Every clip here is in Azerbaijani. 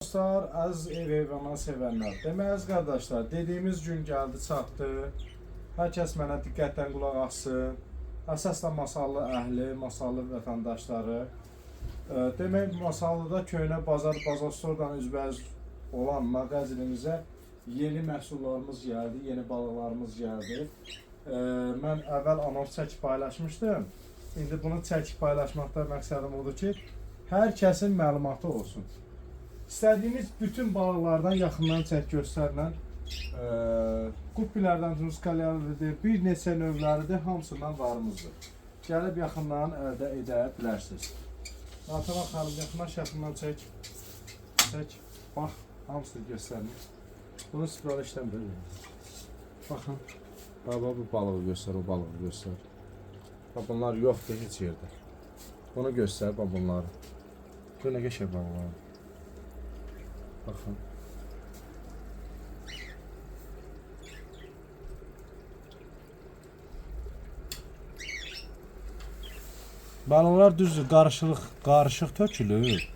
Dostlar, az ev heyvanı sevənlər. Demək, əziz qardaşlar, dediyimiz gün gəldi, çatdı. Hər kəs mənə diqqətlə qulaq assın. Əsasla Masallı əhli, Masallı vətəndaşları. Demək, Masallıda köhnə bazar stordan üzbəüz olan mağazilimizə yeni məhsullarımız gəldi, yeni balıqlarımız gəldi. Mən əvvəl anons çəkib paylaşmışdım. İndi bunu çəkib paylaşmaqda məqsədim odur ki, hər kəsin məlumatı olsun. İstədiyiniz bütün balıqlardan yaxından çək göstərlə, quppilərdən tuskalyarlıdır, bir neçə növləridir, hamısından varımızdır. Gəlib yaxından əldə edə bilərsiniz. Natəvan xanım, yaxından çək. Bax, hamısını göstərir. Bunu sifarişdən bölürüz. Baxın, baba bu balığı göstər, o balığı göstər. Bunlar yoxdur heç yerdə. Bunu göstər, bunları. Bu nə qəşəng balıqlar. Baxın. Balıqlar düzdür, qarışıq tökülür.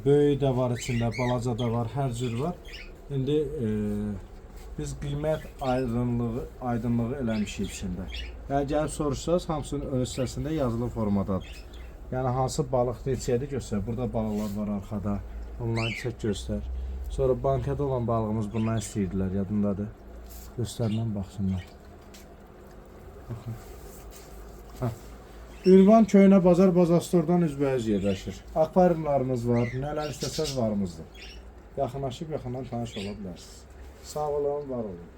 Böyük də var içində, balaca da var, hər cür var. İndi biz qiymət aydınlığı eləmişik içində. Yəni gəlib soruşsanız, hamısının ön hissəsində yazılı formadadır. Yəni hansı balıq neçədir göstər. Burada balıqlar var arxada. Onları çək göstər. Sonra bankada olan balığımız bundan istəyirdilər, yadındadır. Göstərilən baxsınlar. Baxın. Ünvan köhnə bazar stordan üzbəüz yerləşir. Akvaryumlarımız var, nələr istəsəz varımızdır. Yaxınlaşıb yaxından tanış ola bilərsiniz. Sağ olun, var olun.